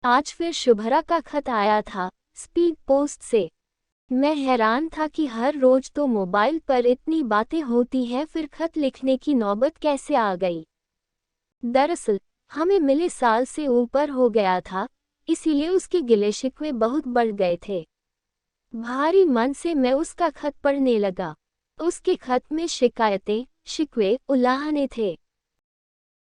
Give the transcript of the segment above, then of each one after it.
आज फिर शुभ्रा का खत आया था, स्पीड पोस्ट से। मैं हैरान था कि हर रोज तो मोबाइल पर इतनी बातें होती हैं, फिर खत लिखने की नौबत कैसे आ गई। दरअसल हमें मिले साल से ऊपर हो गया था, इसीलिए उसके गिले शिकवे बहुत बढ़ गए थे। भारी मन से मैं उसका खत पढ़ने लगा। उसके खत में शिकायतें, शिकवे, उलाहने थे।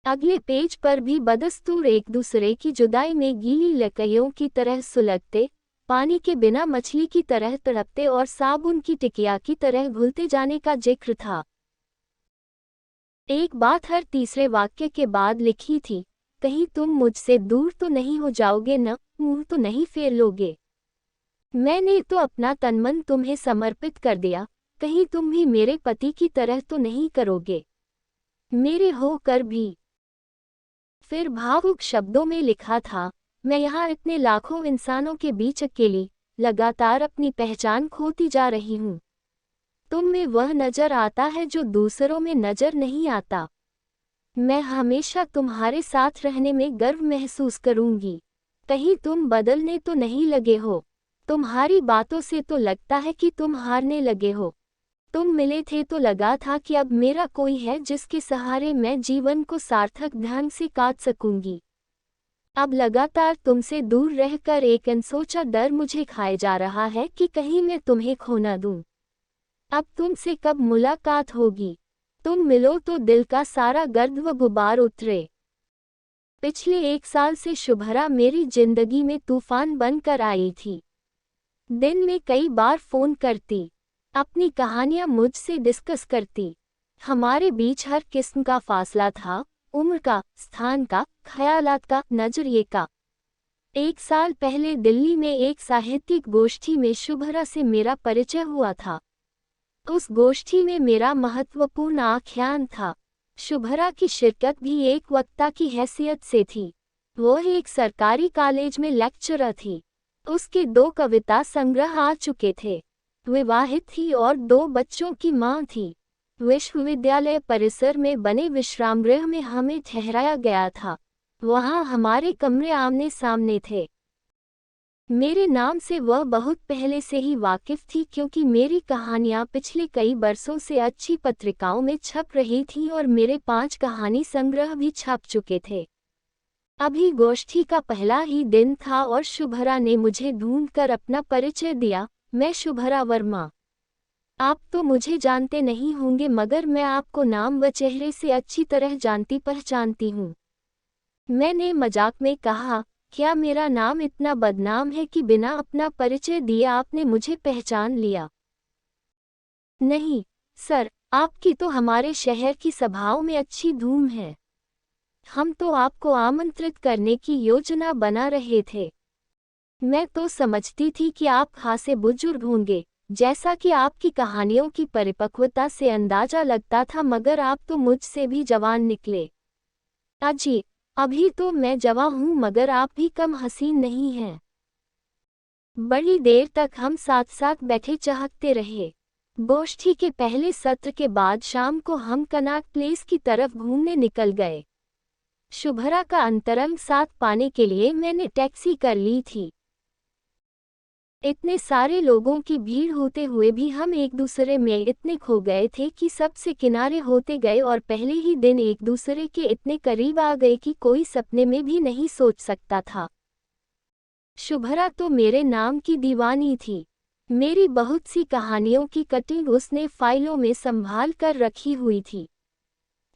अगले पेज पर भी बदस्तूर एक दूसरे की जुदाई में गीली लकड़ियों की तरह सुलगते, पानी के बिना मछली की तरह तड़पते और साबुन की टिकिया की तरह घुलते जाने का जिक्र था। एक बात हर तीसरे वाक्य के बाद लिखी थी, कहीं तुम मुझसे दूर तो नहीं हो जाओगे न, मुंह तो नहीं फेर लोगे। मैंने तो अपना तनमन तुम्हें समर्पित कर दिया, कहीं तुम भी मेरे पति की तरह तो नहीं करोगे, मेरे होकर भी। फिर भावुक शब्दों में लिखा था, मैं यहाँ इतने लाखों इंसानों के बीच अकेली, लगातार अपनी पहचान खोती जा रही हूँ। तुम में वह नजर आता है जो दूसरों में नजर नहीं आता। मैं हमेशा तुम्हारे साथ रहने में गर्व महसूस करूंगी। कहीं तुम बदलने तो नहीं लगे हो। तुम्हारी बातों से तो लगता है कि तुम हारने लगे हो। तुम मिले थे तो लगा था कि अब मेरा कोई है जिसके सहारे मैं जीवन को सार्थक ढंग से काट सकूंगी। अब लगातार तुमसे दूर रहकर एक अनसोचा डर मुझे खाए जा रहा है कि कहीं मैं तुम्हें खो न दूं। अब तुमसे कब मुलाकात होगी? तुम मिलो तो दिल का सारा गर्द व गुबार उतरे। पिछले 1 साल से शुभ्रा मेरी जिंदगी में तूफान बनकर आई थी। दिन में कई बार फोन करती, अपनी कहानियां मुझसे डिस्कस करती। हमारे बीच हर किस्म का फासला था, उम्र का, स्थान का, ख्यालात का, नजरिए का। 1 साल पहले दिल्ली में एक साहित्यिक गोष्ठी में शुभ्रा से मेरा परिचय हुआ था। उस गोष्ठी में मेरा महत्वपूर्ण आख्यान था। शुभ्रा की शिरकत भी एक वक्ता की हैसियत से थी। वह एक सरकारी कॉलेज में लेक्चरर थी। उसके 2 कविता संग्रह आ चुके थे। विवाहित थी और 2 बच्चों की मां थी। विश्वविद्यालय परिसर में बने विश्रामगृह में हमें ठहराया गया था। वहां हमारे कमरे आमने सामने थे। मेरे नाम से वह बहुत पहले से ही वाकिफ थी, क्योंकि मेरी कहानियां पिछले कई बरसों से अच्छी पत्रिकाओं में छप रही थीं और मेरे 5 कहानी संग्रह भी छप चुके थे। अभी गोष्ठी का पहला ही दिन था और शुभ्रा ने मुझे ढूंढकर अपना परिचय दिया। मैं शुभ्रा वर्मा। आप तो मुझे जानते नहीं होंगे, मगर मैं आपको नाम व चेहरे से अच्छी तरह जानती पहचानती हूँ। मैंने मजाक में कहा, क्या मेरा नाम इतना बदनाम है कि बिना अपना परिचय दिए आपने मुझे पहचान लिया? नहीं सर, आपकी तो हमारे शहर की सभाओं में अच्छी धूम है। हम तो आपको आमंत्रित करने की योजना बना रहे थे। मैं तो समझती थी कि आप खासे बुजुर्ग होंगे, जैसा कि आपकी कहानियों की परिपक्वता से अंदाजा लगता था, मगर आप तो मुझसे भी जवान निकले। अजी, अभी तो मैं जवां हूं, मगर आप भी कम हसीन नहीं हैं। बड़ी देर तक हम साथ साथ बैठे चहकते रहे। गोष्ठी के पहले सत्र के बाद शाम को हम कनॉट प्लेस की तरफ घूमने निकल गए। शुभ्रा का अंतरंग साथ पाने के लिए मैंने टैक्सी कर ली थी। इतने सारे लोगों की भीड़ होते हुए भी हम एक दूसरे में इतने खो गए थे कि सबसे किनारे होते गए और पहले ही दिन एक दूसरे के इतने करीब आ गए कि कोई सपने में भी नहीं सोच सकता था। शुभ्रा तो मेरे नाम की दीवानी थी। मेरी बहुत सी कहानियों की कटिंग उसने फाइलों में संभाल कर रखी हुई थी।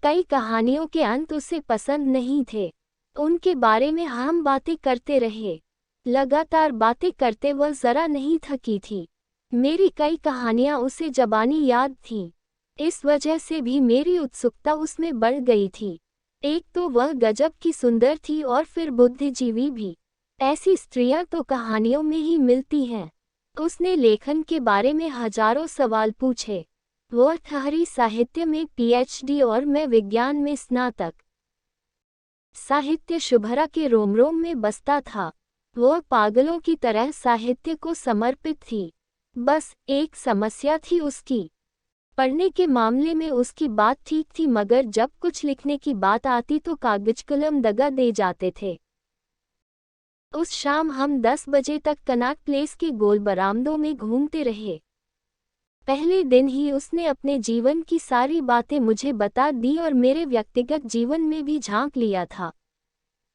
कई कहानियों के अंत उसे पसंद नहीं थे। उनके बारे में हम बातें करते रहे। लगातार बातें करते वह जरा नहीं थकी थी। मेरी कई कहानियां उसे ज़बानी याद थीं। इस वजह से भी मेरी उत्सुकता उसमें बढ़ गई थी। एक तो वह गजब की सुंदर थी और फिर बुद्धिजीवी भी। ऐसी स्त्रियां तो कहानियों में ही मिलती हैं। उसने लेखन के बारे में हजारों सवाल पूछे। वह ठहरी साहित्य में पीएचडी और मैं विज्ञान में स्नातक। साहित्य शुभ्रा के रोम रोम में बसता था। वह पागलों की तरह साहित्य को समर्पित थी। बस एक समस्या थी उसकी। पढ़ने के मामले में उसकी बात ठीक थी, मगर जब कुछ लिखने की बात आती तो कागज कलम दगा दे जाते थे। उस शाम हम 10 बजे तक कनॉट प्लेस के गोल बरामदों में घूमते रहे। पहले दिन ही उसने अपने जीवन की सारी बातें मुझे बता दी और मेरे व्यक्तिगत जीवन में भी झांक लिया था।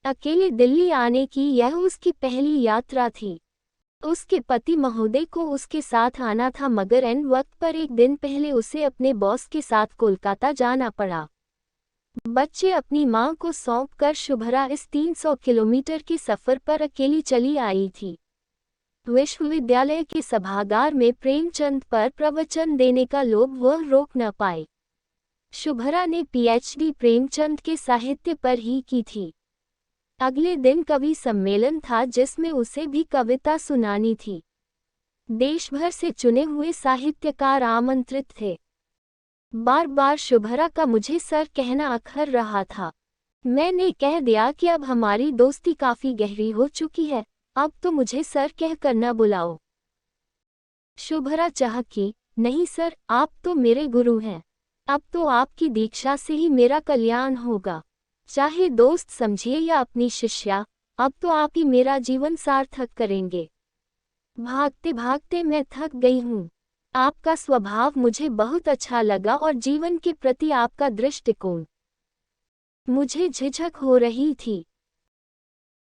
अकेले दिल्ली आने की यह उसकी पहली यात्रा थी। उसके पति महोदय को उसके साथ आना था, मगर एन वक्त पर एक दिन पहले उसे अपने बॉस के साथ कोलकाता जाना पड़ा। बच्चे अपनी मां को सौंपकर शुभरा इस 300 किलोमीटर के सफर पर अकेली चली आई थी। विश्वविद्यालय के सभागार में प्रेमचंद पर प्रवचन देने का लोभ वह रोक न पाई। शुभरा ने पीएचडी प्रेमचंद के साहित्य पर ही की थी। अगले दिन कवि सम्मेलन था जिसमें उसे भी कविता सुनानी थी। देश भर से चुने हुए साहित्यकार आमंत्रित थे। बार बार शुभरा का मुझे सर कहना अखर रहा था। मैंने कह दिया कि अब हमारी दोस्ती काफी गहरी हो चुकी है, अब तो मुझे सर कह कर न बुलाओ। शुभरा चहकी, नहीं सर, आप तो मेरे गुरु हैं, अब तो आपकी दीक्षा से ही मेरा कल्याण होगा। चाहे दोस्त समझिए या अपनी शिष्या, अब तो आप ही मेरा जीवन सार्थक करेंगे। भागते भागते मैं थक गई हूँ। आपका स्वभाव मुझे बहुत अच्छा लगा और जीवन के प्रति आपका दृष्टिकोण। मुझे झिझक हो रही थी।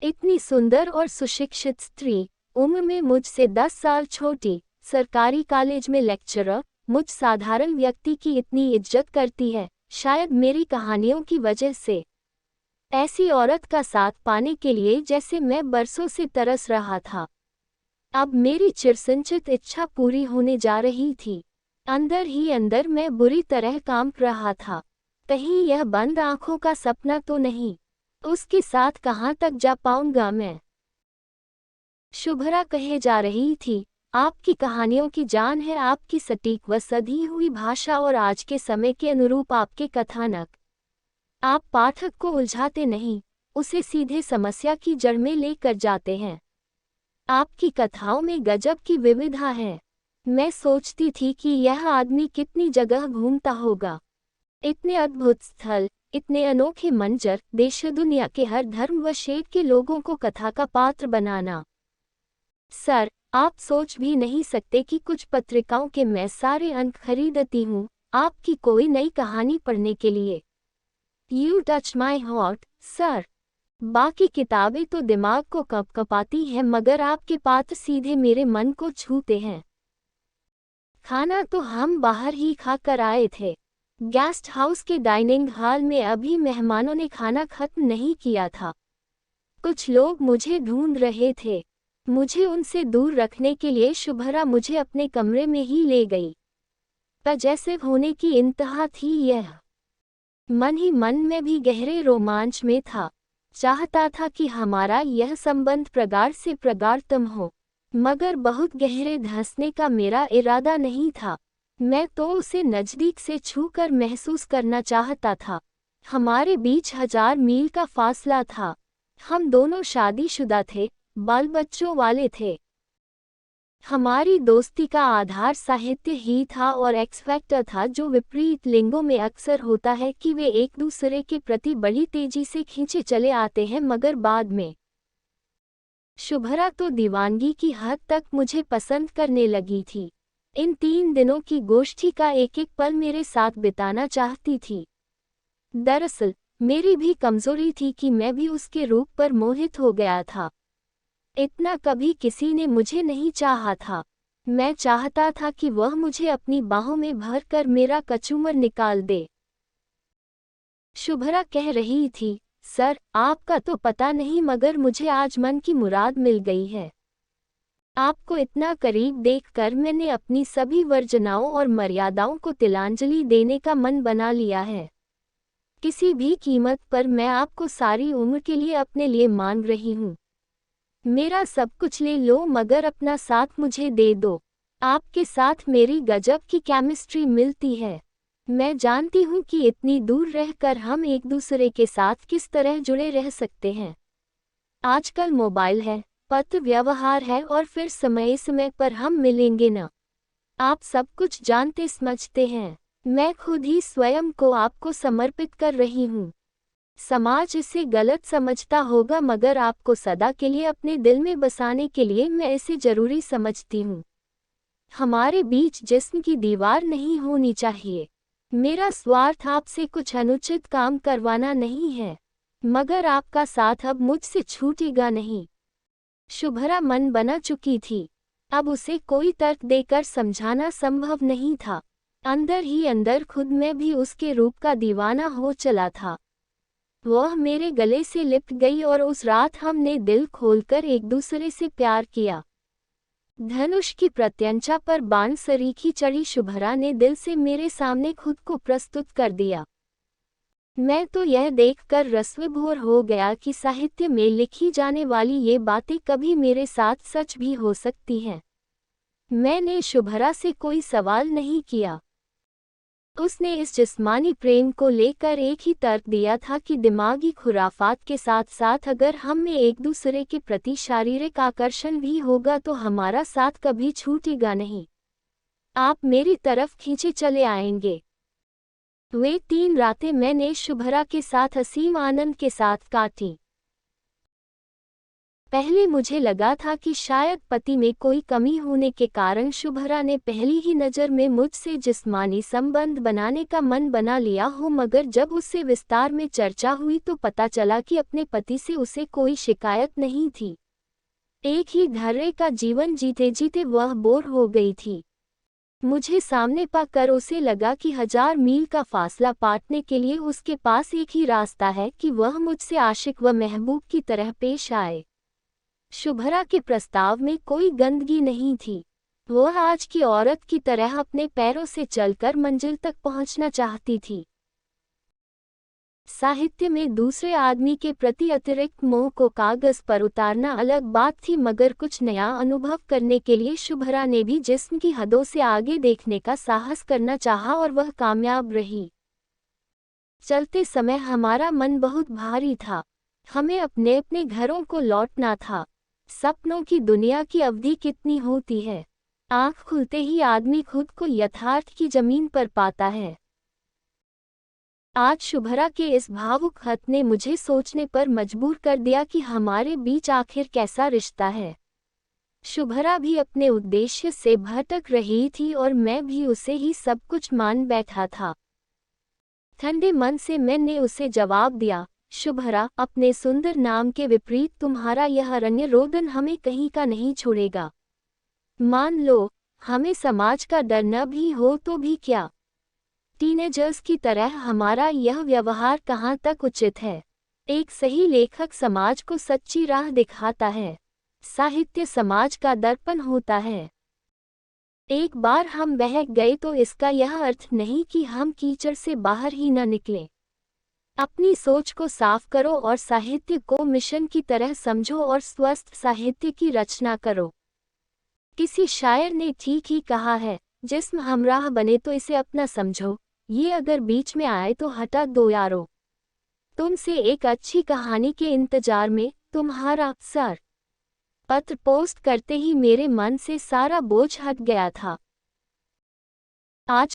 इतनी सुंदर और सुशिक्षित स्त्री, उम्र में मुझसे 10 साल छोटी, सरकारी कॉलेज में लेक्चरर, मुझ साधारण व्यक्ति की इतनी इज्जत करती है, शायद मेरी कहानियों की वजह से। ऐसी औरत का साथ पाने के लिए जैसे मैं बरसों से तरस रहा था। अब मेरी चिरसंचित इच्छा पूरी होने जा रही थी। अंदर ही अंदर मैं बुरी तरह कांप रहा था। कहीं यह बंद आंखों का सपना तो नहीं? उसके साथ कहाँ तक जा पाऊंगा मैं? शुभरा कहे जा रही थी, आपकी कहानियों की जान है आपकी सटीक व सधी हुई भाषा और आज के समय के अनुरूप आपके कथानक। आप पाठक को उलझाते नहीं, उसे सीधे समस्या की जड़ में लेकर जाते हैं। आपकी कथाओं में गजब की विविधता है। मैं सोचती थी कि यह आदमी कितनी जगह घूमता होगा। इतने अद्भुत स्थल, इतने अनोखे मंजर, देश दुनिया के हर धर्म व क्षेत्र के लोगों को कथा का पात्र बनाना। सर, आप सोच भी नहीं सकते कि कुछ पत्रिकाओं के मैं सारे अंक खरीदती हूँ आपकी कोई नई कहानी पढ़ने के लिए। You touch my heart, sir. बाकी किताबें तो दिमाग को कपकपाती हैं, मगर आपके पात्र सीधे मेरे मन को छूते हैं। खाना तो हम बाहर ही खा कर आए थे। गेस्ट हाउस के डाइनिंग हॉल में अभी मेहमानों ने खाना खत्म नहीं किया था। कुछ लोग मुझे ढूंढ रहे थे। मुझे उनसे दूर रखने के लिए शुभरा मुझे अपने कमरे में ही ले गई। पजेसिव होने की इंतहा थी यह। मन ही मन में भी गहरे रोमांच में था। चाहता था कि हमारा यह संबंध प्रगाढ़ से प्रगाढ़तम हो, मगर बहुत गहरे धंसने का मेरा इरादा नहीं था। मैं तो उसे नज़दीक से छूकर महसूस करना चाहता था। हमारे बीच 1000 मील का फासला था। हम दोनों शादीशुदा थे, बाल बच्चों वाले थे। हमारी दोस्ती का आधार साहित्य ही था और एक्स फैक्टर था जो विपरीत लिंगों में अक्सर होता है कि वे एक दूसरे के प्रति बड़ी तेजी से खींचे चले आते हैं, मगर बाद में। शुभरा तो दीवानगी की हद तक मुझे पसंद करने लगी थी। इन 3 दिनों की गोष्ठी का एक एक पल मेरे साथ बिताना चाहती थी। दरअसल मेरी भी कमजोरी थी कि मैं भी उसके रूप पर मोहित हो गया था। इतना कभी किसी ने मुझे नहीं चाहा था। मैं चाहता था कि वह मुझे अपनी बाहों में भरकर मेरा कचूमर निकाल दे। शुभरा कह रही थी, सर, आपका तो पता नहीं, मगर मुझे आज मन की मुराद मिल गई है। आपको इतना करीब देखकर मैंने अपनी सभी वर्जनाओं और मर्यादाओं को तिलांजलि देने का मन बना लिया है। किसी भी कीमत पर मैं आपको सारी उम्र के लिए अपने लिए मान रही हूँ। मेरा सब कुछ ले लो, मगर अपना साथ मुझे दे दो। आपके साथ मेरी गजब की केमिस्ट्री मिलती है। मैं जानती हूँ कि इतनी दूर रहकर हम एक दूसरे के साथ किस तरह जुड़े रह सकते हैं। आजकल मोबाइल है, पत्र व्यवहार है और फिर समय समय पर हम मिलेंगे न। आप सब कुछ जानते समझते हैं। मैं खुद ही स्वयं को आपको समर्पित कर रही हूँ। समाज इसे गलत समझता होगा, मगर आपको सदा के लिए अपने दिल में बसाने के लिए मैं इसे जरूरी समझती हूँ। हमारे बीच जिस्म की दीवार नहीं होनी चाहिए। मेरा स्वार्थ आपसे कुछ अनुचित काम करवाना नहीं है, मगर आपका साथ अब मुझसे छूटेगा नहीं। शुभ्रा मन बना चुकी थी। अब उसे कोई तर्क देकर समझाना संभव नहीं था। अंदर ही अंदर खुद में भी उसके रूप का दीवाना हो चला था। वह मेरे गले से लिपट गई और उस रात हमने दिल खोलकर एक दूसरे से प्यार किया। धनुष की प्रत्यंचा पर बाण सरीखी चढ़ी शुभ्रा ने दिल से मेरे सामने खुद को प्रस्तुत कर दिया। मैं तो यह देखकर रसविभोर हो गया कि साहित्य में लिखी जाने वाली ये बातें कभी मेरे साथ सच भी हो सकती हैं। मैंने शुभ्रा से कोई सवाल नहीं किया। उसने इस जिस्मानी प्रेम को लेकर एक ही तर्क दिया था कि दिमागी खुराफात के साथ साथ अगर हम में एक दूसरे के प्रति शारीरिक आकर्षण भी होगा तो हमारा साथ कभी छूटेगा नहीं। आप मेरी तरफ खींचे चले आएंगे। वे 3 रातें मैंने शुभ्रा के साथ असीम आनंद के साथ काटी। पहले मुझे लगा था कि शायद पति में कोई कमी होने के कारण शुभ्रा ने पहली ही नज़र में मुझसे जिस्मानी संबंध बनाने का मन बना लिया हो, मगर जब उससे विस्तार में चर्चा हुई तो पता चला कि अपने पति से उसे कोई शिकायत नहीं थी। एक ही धैर्य का जीवन जीते जीते वह बोर हो गई थी। मुझे सामने पाकर उसे लगा कि 1000 मील का फासला पाटने के लिए उसके पास एक ही रास्ता है कि वह मुझसे आशिक व महबूब की तरह पेश आए। शुभ्रा के प्रस्ताव में कोई गंदगी नहीं थी। वह आज की औरत की तरह अपने पैरों से चलकर मंजिल तक पहुंचना चाहती थी। साहित्य में दूसरे आदमी के प्रति अतिरिक्त मोह को कागज पर उतारना अलग बात थी, मगर कुछ नया अनुभव करने के लिए शुभ्रा ने भी जिस्म की हदों से आगे देखने का साहस करना चाहा और वह कामयाब रही। चलते समय हमारा मन बहुत भारी था। हमें अपने अपने घरों को लौटना था। सपनों की दुनिया की अवधि कितनी होती है। आँख खुलते ही आदमी खुद को यथार्थ की जमीन पर पाता है। आज शुभ्रा के इस भावुक खत ने मुझे सोचने पर मजबूर कर दिया कि हमारे बीच आखिर कैसा रिश्ता है। शुभ्रा भी अपने उद्देश्य से भटक रही थी और मैं भी उसे ही सब कुछ मान बैठा था। ठंडे मन से मैंने उसे जवाब दिया, शुभ्रा, अपने सुंदर नाम के विपरीत तुम्हारा यह अरण्य रोदन हमें कहीं का नहीं छोड़ेगा। मान लो हमें समाज का डर न भी हो तो भी क्या, टीनेजर्स की तरह हमारा यह व्यवहार कहाँ तक उचित है। एक सही लेखक समाज को सच्ची राह दिखाता है। साहित्य समाज का दर्पण होता है। एक बार हम बहक गए तो इसका यह अर्थ नहीं कि हम कीचड़ से बाहर ही न निकलें। अपनी सोच को साफ करो और साहित्य को मिशन की तरह समझो और स्वस्थ साहित्य की रचना करो। किसी शायर ने ठीक ही कहा है, जिस्म हमराह बने तो इसे अपना समझो, ये अगर बीच में आए तो हटा दो यारो। तुमसे एक अच्छी कहानी के इंतजार में, तुम्हारा सर। पत्र पोस्ट करते ही मेरे मन से सारा बोझ हट गया था। आज